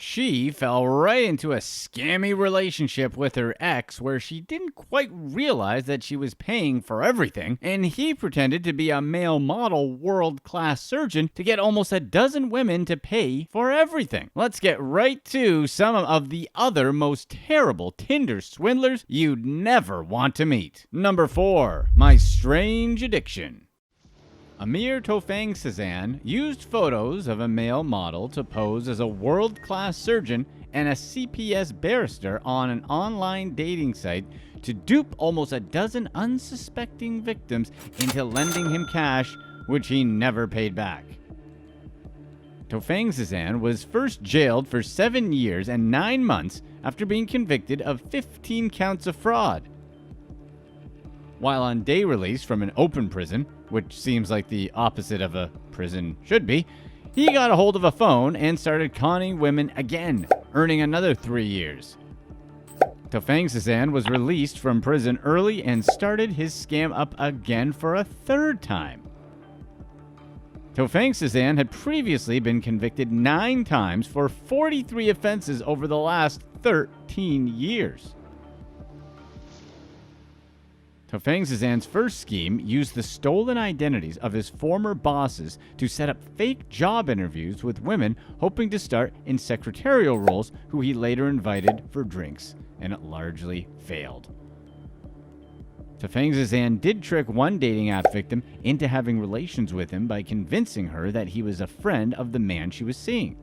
She fell right into a scammy relationship with her ex where she didn't quite realize that she was paying for everything, and he pretended to be a male model world-class surgeon to get almost a dozen women to pay for everything. Let's get right to some of the other most terrible Tinder swindlers you'd never want to meet. Number 4. My strange addiction. Amir Tofangsazan used photos of a male model to pose as a world-class surgeon and a CPS barrister on an online dating site to dupe almost a dozen unsuspecting victims into lending him cash, which he never paid back. Tofangsazan was first jailed for 7 years and 9 months after being convicted of 15 counts of fraud. While on day release from an open prison, which seems like the opposite of a prison should be, he got a hold of a phone and started conning women again, earning another 3 years. Tofangsazan was released from prison early and started his scam up again for a 3rd time. Tofangsazan had previously been convicted 9 times for 43 offenses over the last 13 years. Tofangsazan's first scheme used the stolen identities of his former bosses to set up fake job interviews with women hoping to start in secretarial roles who he later invited for drinks, and it largely failed. Tofangsazan did trick one dating app victim into having relations with him by convincing her that he was a friend of the man she was seeing.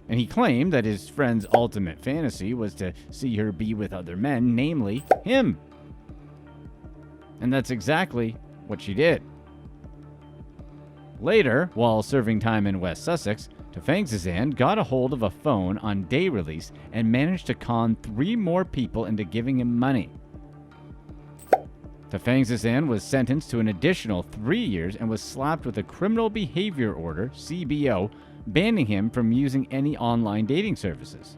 And he claimed that his friend's ultimate fantasy was to see her be with other men, namely him. And that's exactly what she did. Later, while serving time in West Sussex, Tofangsazan got a hold of a phone on day release and managed to con 3 more people into giving him money. Tofangsazan was sentenced to an additional 3 years and was slapped with a criminal behavior order, CBO, banning him from using any online dating services.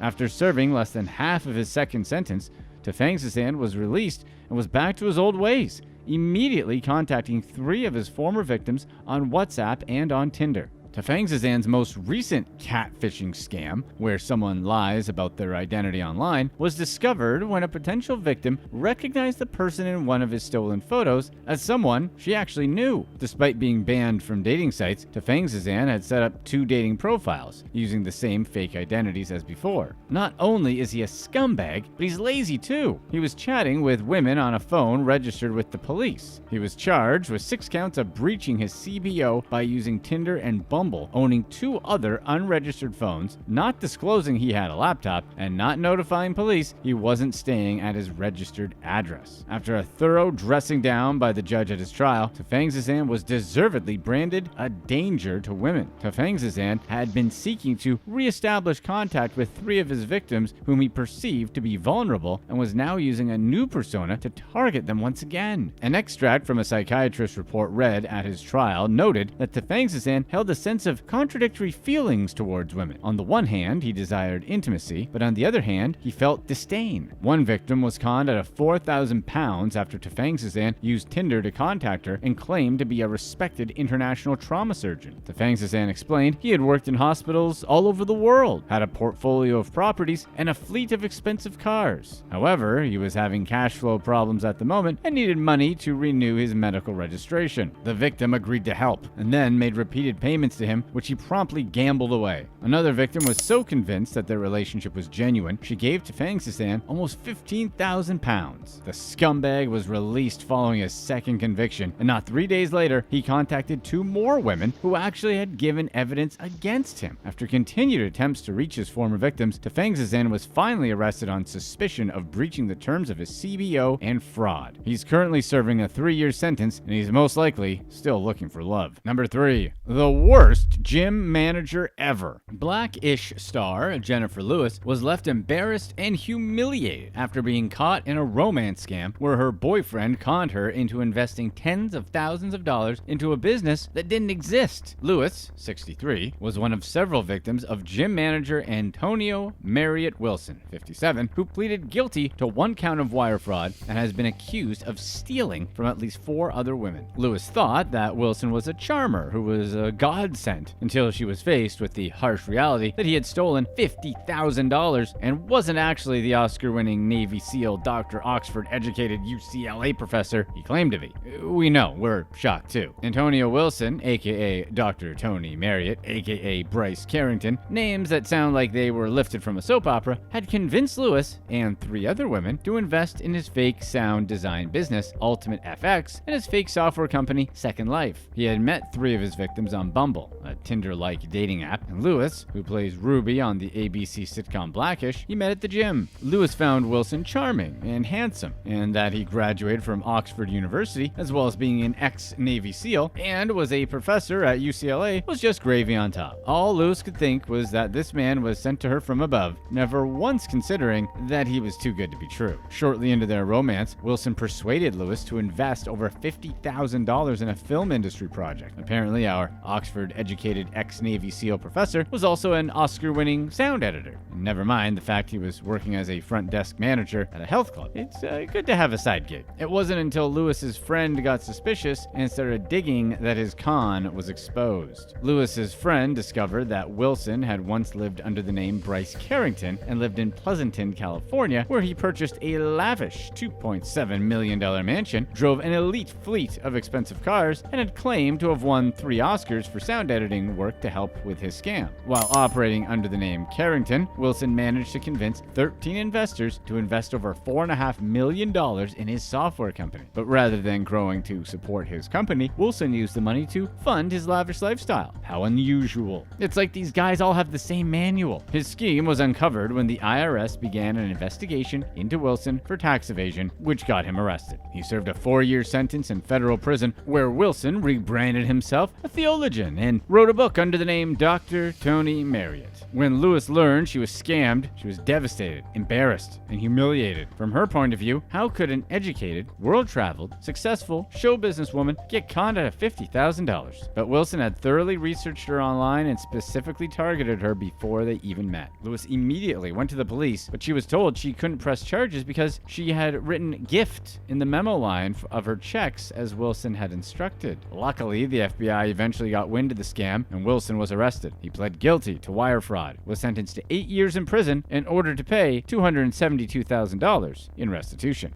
After serving less than half of his second sentence, Tofangsazan was released and was back to his old ways, immediately contacting 3 of his former victims on WhatsApp and on Tinder. Tofangsazan's most recent catfishing scam, where someone lies about their identity online, was discovered when a potential victim recognized the person in one of his stolen photos as someone she actually knew. Despite being banned from dating sites, Tofangsazan had set up 2 dating profiles, using the same fake identities as before. Not only is he a scumbag, but he's lazy too. He was chatting with women on a phone registered with the police. He was charged with 6 counts of breaching his CBO by using Tinder and Bumble, owning 2 other unregistered phones, not disclosing he had a laptop, and not notifying police he wasn't staying at his registered address. After a thorough dressing down by the judge at his trial, Tofangsazan was deservedly branded a danger to women. Tofangsazan had been seeking to re-establish contact with 3 of his victims whom he perceived to be vulnerable, and was now using a new persona to target them once again. An extract from a psychiatrist's report read at his trial noted that Tofangsazan held a sense of contradictory feelings towards women. On the one hand, he desired intimacy, but on the other hand, he felt disdain. One victim was conned out of £4,000 after Tofangsazan used Tinder to contact her and claimed to be a respected international trauma surgeon. Tofangsazan explained he had worked in hospitals all over the world, had a portfolio of properties, and a fleet of expensive cars. However, he was having cash flow problems at the moment and needed money to renew his medical registration. The victim agreed to help, and then made repeated payments to him, which he promptly gambled away. Another victim was so convinced that their relationship was genuine, she gave Tofangsazan almost £15,000. The scumbag was released following his second conviction, and not 3 days later, he contacted 2 more women who actually had given evidence against him. After continued attempts to reach his former victims, Tofangsazan was finally arrested on suspicion of breaching the terms of his CBO and fraud. He's currently serving a 3-year sentence, and he's most likely still looking for love. Number 3. The worst gym manager ever. Black-ish star Jenifer Lewis was left embarrassed and humiliated after being caught in a romance scam where her boyfriend conned her into investing tens of thousands of dollars into a business that didn't exist. Lewis, 63, was one of several victims of gym manager Antonio Marriott Wilson, 57, who pleaded guilty to 1 count of wire fraud and has been accused of stealing from at least 4 other women. Lewis thought that Wilson was a charmer who was a godsend cent until she was faced with the harsh reality that he had stolen $50,000 and wasn't actually the Oscar-winning Navy SEAL, Dr. Oxford-educated UCLA professor he claimed to be. We know, we're shocked too. Antonio Wilson, aka Dr. Tony Marriott, aka Bryce Carrington, names that sound like they were lifted from a soap opera, had convinced Lewis and 3 other women to invest in his fake sound design business, Ultimate FX, and his fake software company, Second Life. He had met 3 of his victims on Bumble, a Tinder-like dating app, and Lewis, who plays Ruby on the ABC sitcom Blackish, he met at the gym. Lewis found Wilson charming and handsome, and that he graduated from Oxford University, as well as being an ex-Navy SEAL, and was a professor at UCLA, was just gravy on top. All Lewis could think was that this man was sent to her from above, never once considering that he was too good to be true. Shortly into their romance, Wilson persuaded Lewis to invest over $50,000 in a film industry project. Apparently, our Oxford-educated ex-Navy SEAL professor was also an Oscar-winning sound editor. And never mind the fact he was working as a front desk manager at a health club. It's good to have a side gig. It wasn't until Lewis's friend got suspicious and started digging that his con was exposed. Lewis's friend discovered that Wilson had once lived under the name Bryce Carrington and lived in Pleasanton, California, where he purchased a lavish $2.7 million mansion, drove an elite fleet of expensive cars, and had claimed to have won 3 Oscars for sound editing work to help with his scam. While operating under the name Carrington, Wilson managed to convince 13 investors to invest over $4.5 million in his software company. But rather than growing to support his company, Wilson used the money to fund his lavish lifestyle. How unusual. It's like these guys all have the same manual. His scheme was uncovered when the IRS began an investigation into Wilson for tax evasion, which got him arrested. He served a 4-year sentence in federal prison, where Wilson rebranded himself a theologian and wrote a book under the name Dr. Tony Marriott. When Lewis learned she was scammed, she was devastated, embarrassed, and humiliated. From her point of view, how could an educated, world-traveled, successful show businesswoman get conned out of $50,000? But Wilson had thoroughly researched her online and specifically targeted her before they even met. Lewis immediately went to the police, but she was told she couldn't press charges because she had written gift in the memo line of her checks as Wilson had instructed. Luckily, the FBI eventually got wind of the scam and Wilson was arrested. He pled guilty to wire fraud, was sentenced to 8 years in prison, and ordered to pay $272,000 in restitution.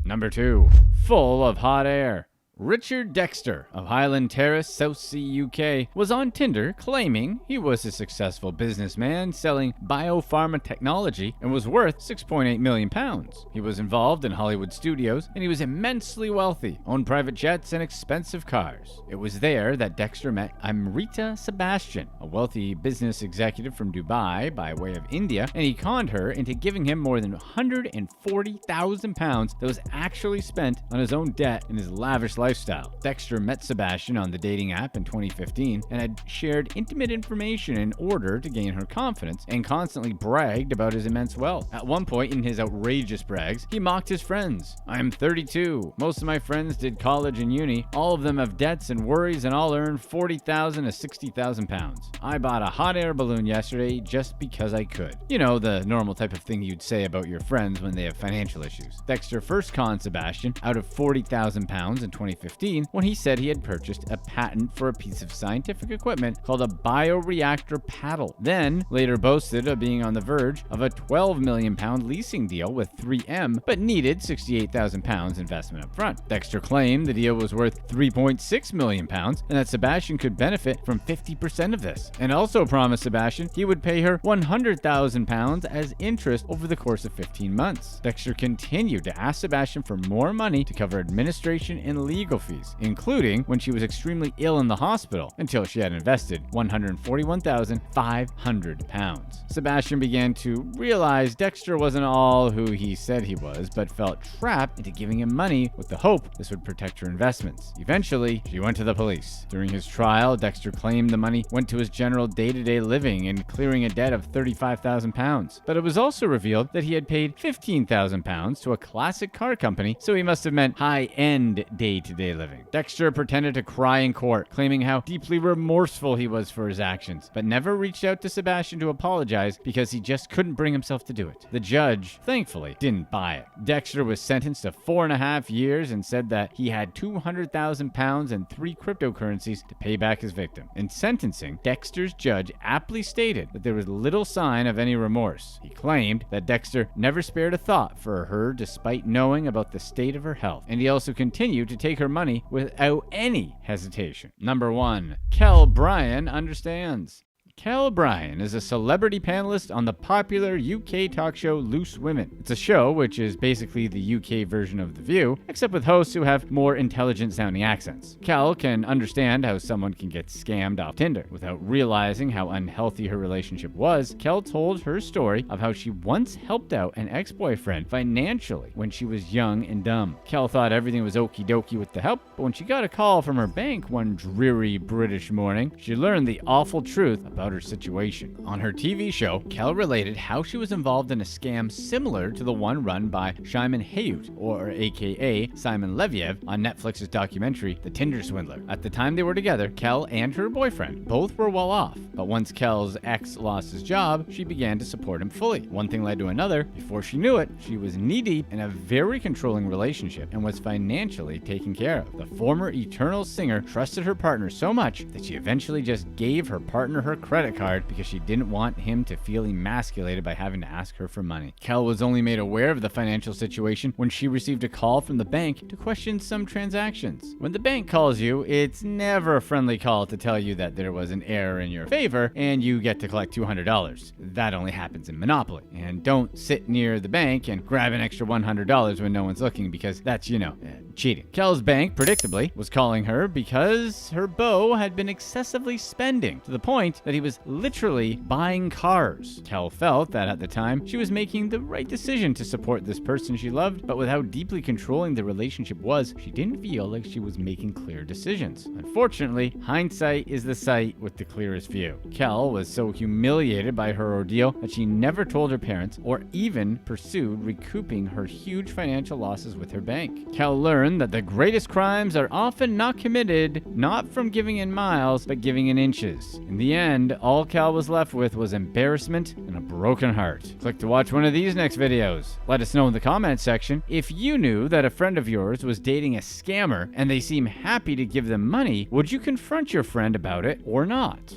Number 2. Full of hot air. Richard Dexter of Highland Terrace, Southsea, UK, was on Tinder claiming he was a successful businessman selling biopharma technology and was worth £6.8 million. He was involved in Hollywood studios and he was immensely wealthy, owned private jets and expensive cars. It was there that Dexter met Amrita Sebastian, a wealthy business executive from Dubai by way of India, and he conned her into giving him more than £140,000 that was actually spent on his own debt and his lavish lifestyle. Dexter met Sebastian on the dating app in 2015 and had shared intimate information in order to gain her confidence and constantly bragged about his immense wealth. At one point in his outrageous brags, he mocked his friends. "I am 32. Most of my friends did college and uni. All of them have debts and worries and all earn £40,000 to £60,000. I bought a hot air balloon yesterday just because I could." You know, the normal type of thing you'd say about your friends when they have financial issues. Dexter first conned Sebastian out of £40,000 in 2015 when he said he had purchased a patent for a piece of scientific equipment called a bioreactor paddle. Then later boasted of being on the verge of a £12 million leasing deal with 3M, but needed £68,000 investment up front. Dexter claimed the deal was worth £3.6 million and that Sebastian could benefit from 50% of this, and also promised Sebastian he would pay her £100,000 as interest over the course of 15 months. Dexter continued to ask Sebastian for more money to cover administration and legal fees, including when she was extremely ill in the hospital, until she had invested £141,500. Sebastian began to realize Dexter wasn't all who he said he was, but felt trapped into giving him money with the hope this would protect her investments. Eventually, she went to the police. During his trial, Dexter claimed the money went to his general day-to-day living and clearing a debt of £35,000. But it was also revealed that he had paid £15,000 to a classic car company, so he must have meant high-end day-to-day day-to-day living. Dexter pretended to cry in court, claiming how deeply remorseful he was for his actions, but never reached out to Sebastian to apologize because he just couldn't bring himself to do it. The judge, thankfully, didn't buy it. Dexter was sentenced to 4.5 years and said that he had £200,000 and 3 cryptocurrencies to pay back his victim. In sentencing, Dexter's judge aptly stated that there was little sign of any remorse. He claimed that Dexter never spared a thought for her despite knowing about the state of her health, and he also continued to take her money without any hesitation. Number 1. BRYAN understands. BRYAN is a celebrity panelist on the popular UK talk show Loose Women. It's a show which is basically the UK version of The View, except with hosts who have more intelligent-sounding accents. KELLE can understand how someone can get scammed off Tinder. Without realizing how unhealthy her relationship was, KELLE told her story of how she once helped out an ex-boyfriend financially when she was young and dumb. KELLE thought everything was okie dokie with the help, but when she got a call from her bank one dreary British morning, she learned the awful truth about her situation. On her TV show, KELLE related how she was involved in a scam similar to the one run by Shimon Hayut, or aka Simon Leviev, on Netflix's documentary The Tinder Swindler. At the time they were together, KELLE and her boyfriend both were well off, but once KELLE's ex lost his job, she began to support him fully. One thing led to another. Before she knew it, she was knee-deep in a very controlling relationship and was financially taken care of. The former Eternal singer trusted her partner so much that she eventually just gave her partner her credit card because she didn't want him to feel emasculated by having to ask her for money. KELLE was only made aware of the financial situation when she received a call from the bank to question some transactions. When the bank calls you, it's never a friendly call to tell you that there was an error in your favor and you get to collect $200. That only happens in Monopoly. And don't sit near the bank and grab an extra $100 when no one's looking, because that's, cheating. KELLE's bank, predictably, was calling her because her beau had been excessively spending, to the point that he was literally buying cars. KELLE felt that at the time she was making the right decision to support this person she loved, but with how deeply controlling the relationship was, she didn't feel like she was making clear decisions. Unfortunately, hindsight is the sight with the clearest view. KELLE was so humiliated by her ordeal that she never told her parents or even pursued recouping her huge financial losses with her bank. KELLE learned that the greatest crimes are often not committed not from giving in miles, but giving in inches. In the end, all KELLE was left with was embarrassment and a broken heart. Click to watch one of these next videos. Let us know in the comments section if you knew that a friend of yours was dating a scammer and they seem happy to give them money. Would you confront your friend about it or not?